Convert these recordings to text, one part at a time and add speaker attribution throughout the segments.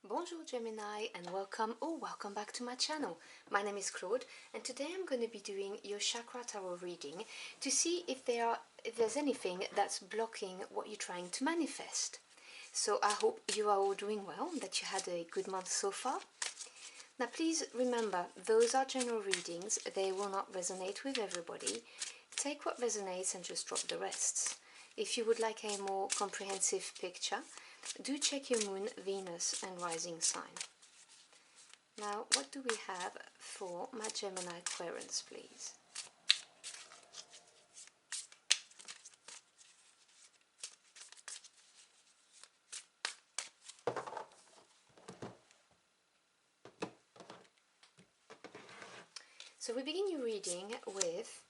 Speaker 1: Bonjour Gemini and welcome back to my channel. My name is Claude and today I'm going to be doing your Chakra Tarot Reading to see if there's anything that's blocking what you're trying to manifest. So I hope you are all doing well, that you had a good month so far. Now please remember, those are general readings, they will not resonate with everybody. Take what resonates and just drop the rest. If you would like a more comprehensive picture, do check your moon, Venus and rising sign. Now, what do we have for my Gemini Aquarians, please? So we begin your reading with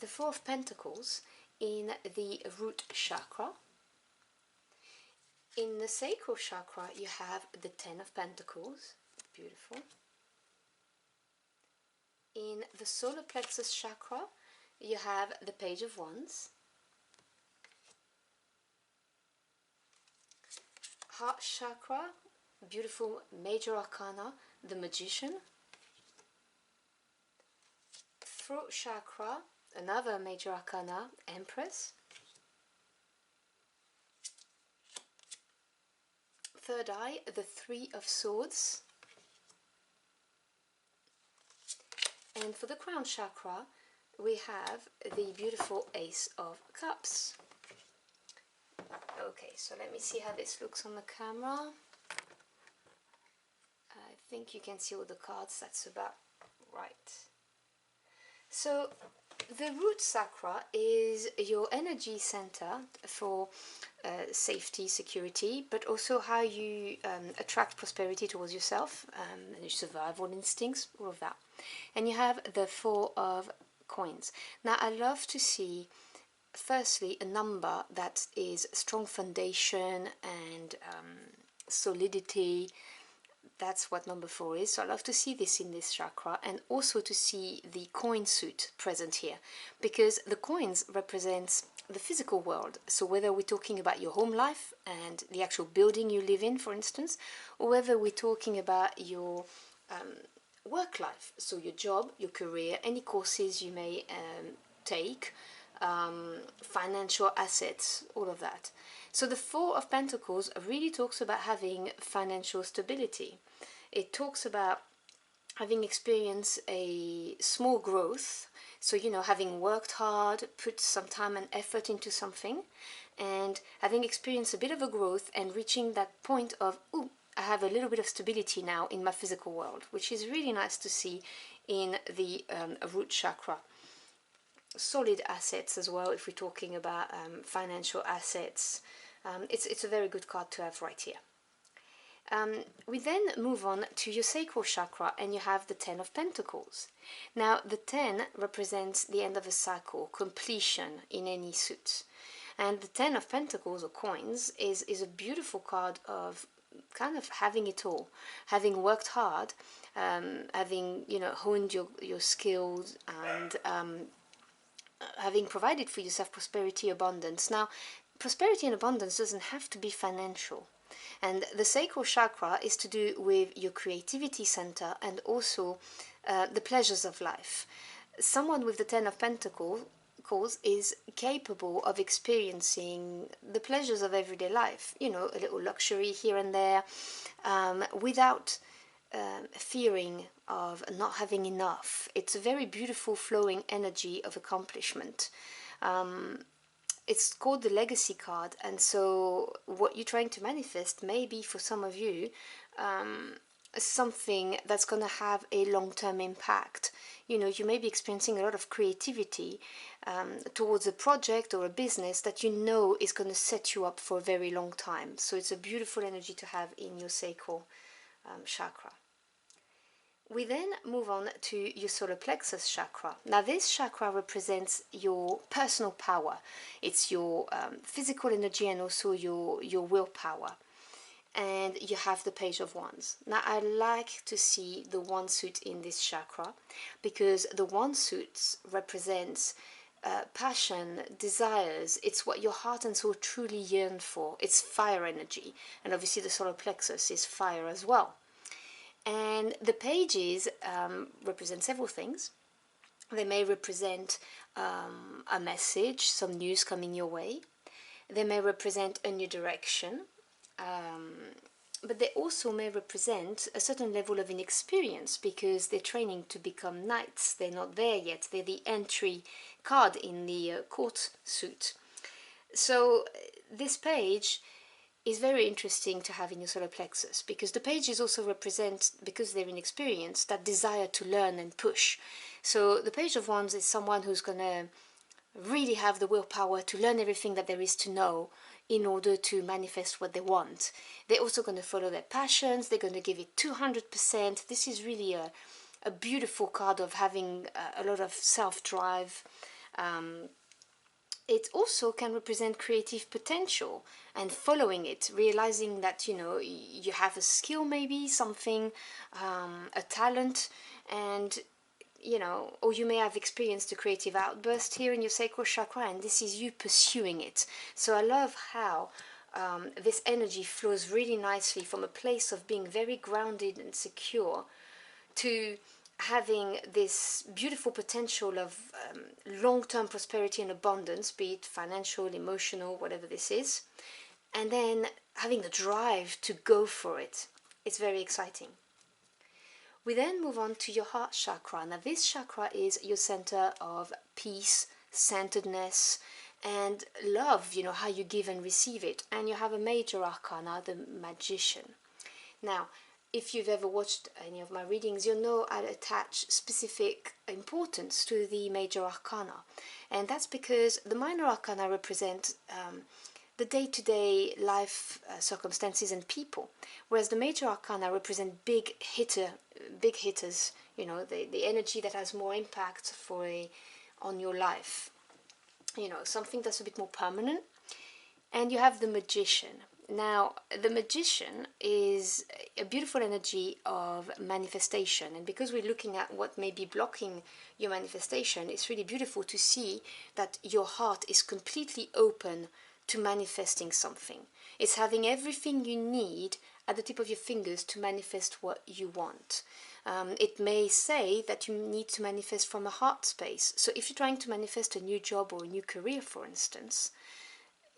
Speaker 1: the Four of Pentacles in the root chakra. In the sacral chakra, you have the Ten of Pentacles, beautiful. In the solar plexus chakra, you have the Page of Wands. Heart chakra, beautiful major arcana, the Magician. Throat chakra, another major arcana, Empress. Third eye, the Three of Swords. And for the crown chakra, we have the beautiful Ace of Cups. Okay, so let me see how this looks on the camera. I think you can see all the cards, that's about right. So the root chakra is your energy center for safety, security, but also how you attract prosperity towards yourself, and your survival instincts, all of that. And you have the Four of Coins. Now I love to see firstly a number that is strong foundation and solidity. That's what number 4 is. So I love to see this in this chakra, and also to see the coin suit present here, because the coins represents the physical world. So whether we're talking about your home life and the actual building you live in, for instance, or whether we're talking about your work life, so your job, your career, any courses you may take, financial assets, all of that. So the Four of Pentacles really talks about having financial stability. It talks about having experienced a small growth, so having worked hard, put some time and effort into something, and having experienced a bit of a growth and reaching that point of, ooh, I have a little bit of stability now in my physical world, which is really nice to see in the root chakra. Solid assets as well, if we're talking about financial assets. It's a very good card to have right here. We then move on to your sacral chakra, and you have the Ten of Pentacles. Now the 10 represents the end of a cycle, completion in any suit. And the Ten of Pentacles, or coins, is a beautiful card of kind of having it all, having worked hard, having honed your skills, and having provided for yourself prosperity, abundance. Now prosperity and abundance doesn't have to be financial, and the sacral chakra is to do with your creativity center and also the pleasures of life. Someone with the Ten of Pentacles is capable of experiencing the pleasures of everyday life, a little luxury here and there, without fearing of not having enough. It's a very beautiful flowing energy of accomplishment. It's called the legacy card, and so what you're trying to manifest may be, for some of you, something that's going to have a long-term impact. You may be experiencing a lot of creativity towards a project or a business that is going to set you up for a very long time. So it's a beautiful energy to have in your sacral chakra. We then move on to your solar plexus chakra. Now this chakra represents your personal power. It's your physical energy and also your willpower. And you have the Page of Wands. Now I like to see the wand suit in this chakra, because the wand suit represents passion, desires. It's what your heart and soul truly yearn for. It's fire energy, and obviously the solar plexus is fire as well. And the pages represent several things. They may represent a message, some news coming your way. They may represent a new direction, but they also may represent a certain level of inexperience because they're training to become knights. They're not there yet. They're the entry card in the court suit. So this page is very interesting to have in your solar plexus because the pages also represent, because they're inexperienced, that desire to learn and push. So the Page of Wands is someone who's going to really have the willpower to learn everything that there is to know in order to manifest what they want. They're also going to follow their passions. They're going to give it 200%. This is really a beautiful card of having a lot of self-drive. It also can represent creative potential and following it, realizing that, you know, you have a skill, maybe something, a talent, and, you know, or you may have experienced a creative outburst here in your sacral chakra, and this is you pursuing it. So I love how this energy flows really nicely from a place of being very grounded and secure to having this beautiful potential of long-term prosperity and abundance, be it financial, emotional, whatever this is, and then having the drive to go for it. It's very exciting. We then move on to your heart chakra. Now this chakra is your center of peace, centeredness, and love, you know, how you give and receive it. And you have a major arcana, the Magician. Now, if you've ever watched any of my readings, you'll know I attach specific importance to the major arcana. And that's because the minor arcana represent the day-to-day life circumstances and people, whereas the major arcana represent big hitters, you know, the energy that has more impact on your life, you know, something that's a bit more permanent. And you have the Magician. Now, the Magician is a beautiful energy of manifestation, and because we're looking at what may be blocking your manifestation, it's really beautiful to see that your heart is completely open to manifesting something. It's having everything you need at the tip of your fingers to manifest what you want. It may say that you need to manifest from a heart space. So if you're trying to manifest a new job or a new career, for instance,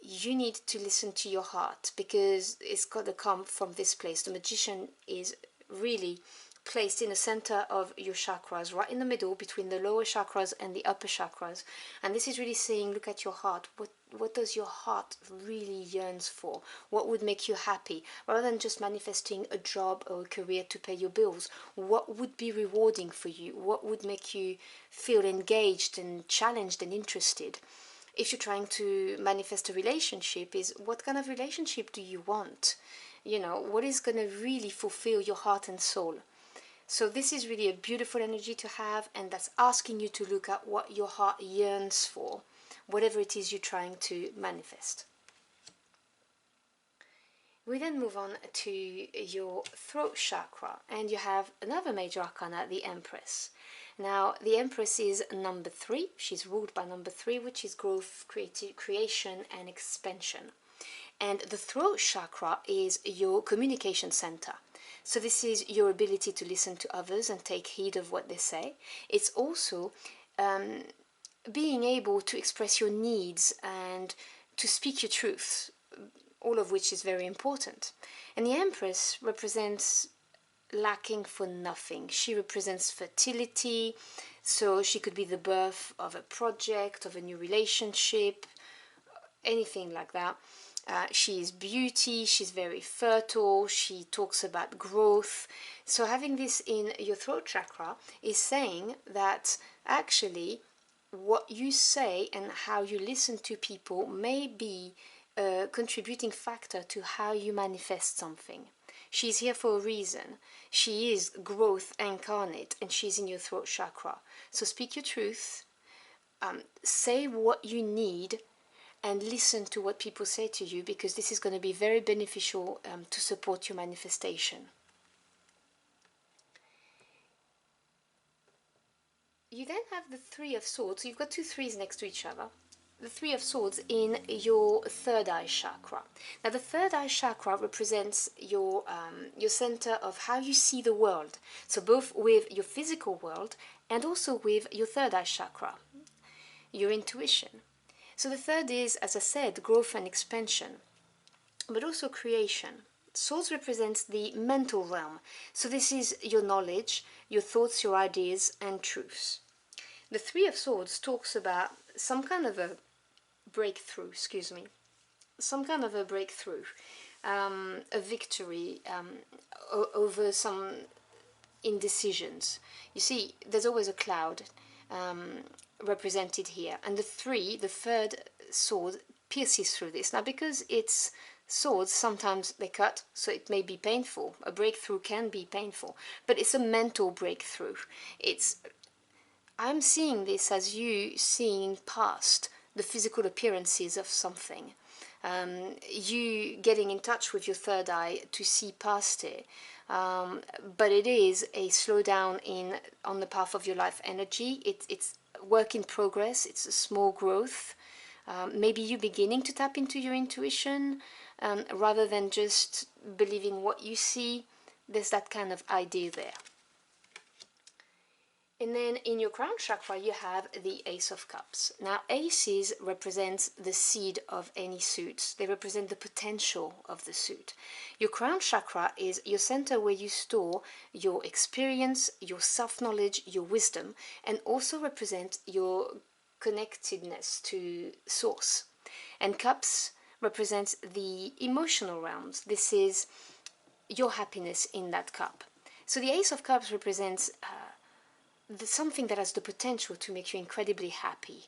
Speaker 1: you need to listen to your heart because it's got to come from this place. The Magician is really placed in the center of your chakras, right in the middle between the lower chakras and the upper chakras. And this is really saying, look at your heart. What does your heart really yearns for? What would make you happy? Rather than just manifesting a job or a career to pay your bills, what would be rewarding for you? What would make you feel engaged and challenged and interested? If you're trying to manifest a relationship, is what kind of relationship do you want? You know, what is going to really fulfill your heart and soul? So this is really a beautiful energy to have, and that's asking you to look at what your heart yearns for, whatever it is you're trying to manifest. We then move on to your throat chakra, and you have another major arcana, the Empress. Now, the Empress is number 3. She's ruled by number 3, which is growth, creation, and expansion. And the throat chakra is your communication center. So this is your ability to listen to others and take heed of what they say. It's also being able to express your needs and to speak your truth, all of which is very important. And the Empress represents lacking for nothing. She represents fertility, so she could be the birth of a project, of a new relationship, anything like that. She is beauty, she's very fertile, she talks about growth. So having this in your throat chakra is saying that actually what you say and how you listen to people may be a contributing factor to how you manifest something. She's here for a reason. She is growth incarnate, and she's in your throat chakra. So speak your truth, say what you need, and listen to what people say to you, because this is going to be very beneficial to support your manifestation. You then have the Three of Swords. So you've got two threes next to each other. The Three of Swords in your third eye chakra. Now, the third eye chakra represents your center of how you see the world. So both with your physical world and also with your third eye chakra, your intuition. So the third is, as I said, growth and expansion, but also creation. Swords represents the mental realm. So this is your knowledge, your thoughts, your ideas, and truths. The Three of Swords talks about some kind of a breakthrough, some kind of a breakthrough, a victory over some indecisions. You see, there's always a cloud represented here, and the third sword pierces through this. Now, because it's swords, sometimes they cut, so it may be painful. A breakthrough can be painful, but it's a mental breakthrough. I'm seeing this as you seeing past the physical appearances of something. You getting in touch with your third eye to see past it. But it is a slowdown on the path of your life energy. It's work in progress. It's a small growth. Maybe you beginning to tap into your intuition rather than just believing what you see. There's that kind of idea there. And then in your crown chakra, you have the Ace of Cups. Now, aces represents the seed of any suit. They represent the potential of the suit. Your crown chakra is your center where you store your experience, your self-knowledge, your wisdom, and also represent your connectedness to source. And cups represents the emotional realms. This is your happiness in that cup. So the Ace of Cups represents something that has the potential to make you incredibly happy.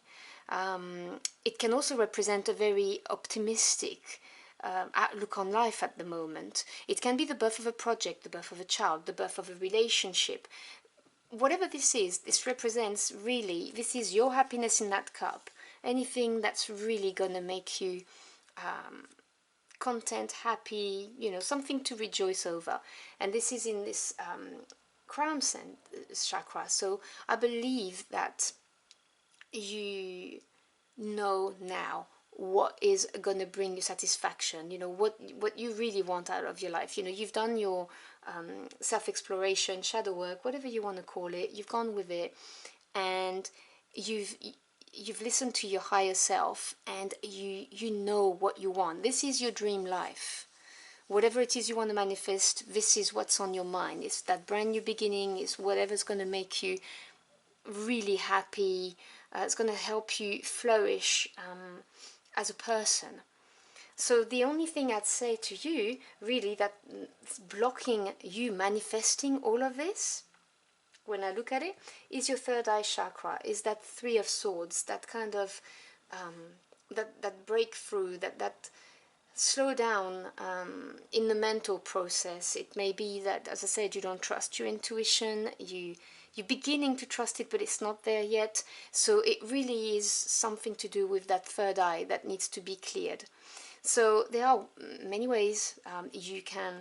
Speaker 1: It can also represent a very optimistic outlook on life at the moment. It can be the birth of a project, the birth of a child, the birth of a relationship. Whatever this is, this represents really, this is your happiness in that cup. Anything that's really going to make you content, happy, something to rejoice over. And this is in this crown chakra. So I believe that you know now what is going to bring you satisfaction, what you really want out of your life. You've done your self-exploration, shadow work, whatever you want to call it. You've gone with it, and you've listened to your higher self, and you know what you want. This is your dream life. Whatever it is you want to manifest, this is what's on your mind. It's that brand new beginning. It's whatever's going to make you really happy. It's going to help you flourish as a person. So the only thing I'd say to you, really, that's blocking you manifesting all of this, when I look at it, is your third eye chakra, is that Three of Swords, that kind of, that breakthrough, that slow down in the mental process. It may be that, as I said, you don't trust your intuition, you're beginning to trust it, but it's not there yet. So it really is something to do with that third eye that needs to be cleared. So there are many ways you can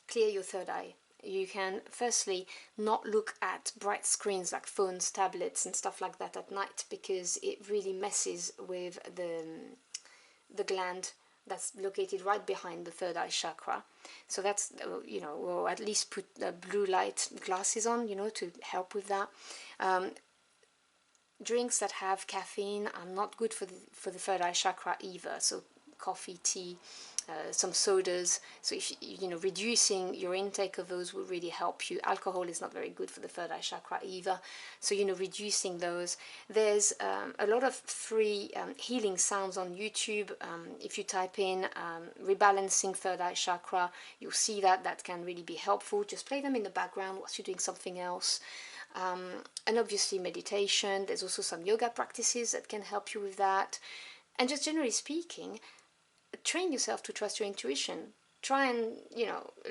Speaker 1: clear your third eye. You can firstly not look at bright screens like phones, tablets and stuff like that at night, because it really messes with the gland that's located right behind the third eye chakra. So that's, or at least put blue light glasses on, to help with that. Drinks that have caffeine are not good for the third eye chakra either. So coffee, tea, some sodas. So if reducing your intake of those will really help you. Alcohol is not very good for the third eye chakra either. So reducing those. There's a lot of free healing sounds on YouTube. If you type in rebalancing third eye chakra, you'll see that can really be helpful. Just play them in the background whilst you're doing something else. And obviously meditation. There's also some yoga practices that can help you with that. And just generally speaking, train yourself to trust your intuition. Try and,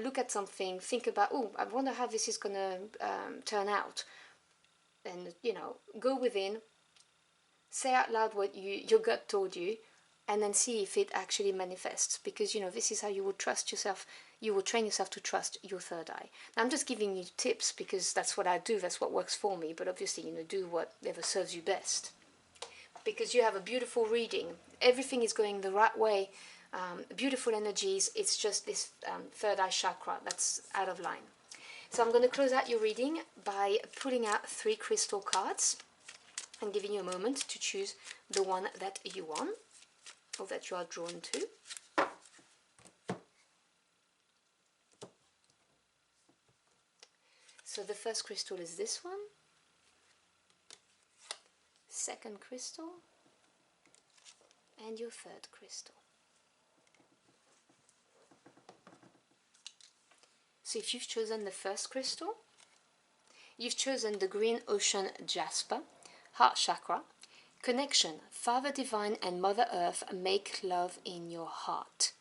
Speaker 1: look at something, think about, I wonder how this is going to turn out. And, go within, say out loud what your gut told you, and then see if it actually manifests, because you know, this is how you would trust yourself. You will train yourself to trust your third eye. Now, I'm just giving you tips because that's what I do, that's what works for me, but obviously, you know, do whatever serves you best. Because you have a beautiful reading, everything is going the right way, beautiful energies, it's just this third eye chakra that's out of line. So I'm going to close out your reading by pulling out 3 crystal cards and giving you a moment to choose the one that you want or that you are drawn to. So the first crystal is this one, second crystal, and your third crystal. So if you've chosen the first crystal, you've chosen the green ocean jasper, heart chakra, connection, Father Divine and Mother Earth, make love in your heart.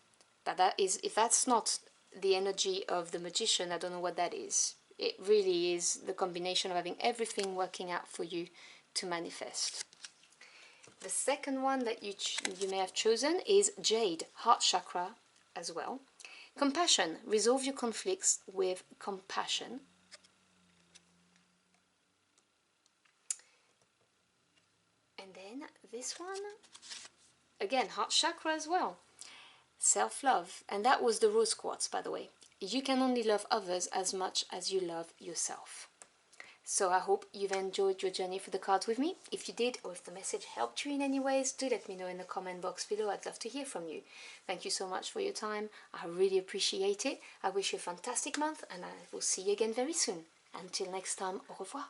Speaker 1: That is, if that's not the energy of the magician, I don't know what that is. It really is the combination of having everything working out for you to manifest. The second one that you may have chosen is Jade, heart chakra as well. Compassion, resolve your conflicts with compassion. And then this one, again, heart chakra as well. Self-love, and that was the rose quartz, by the way. You can only love others as much as you love yourself. So I hope you've enjoyed your journey for the cards with me. If you did, or if the message helped you in any ways, do let me know in the comment box below. I'd love to hear from you. Thank you so much for your time. I really appreciate it. I wish you a fantastic month, and I will see you again very soon. Until next time, au revoir.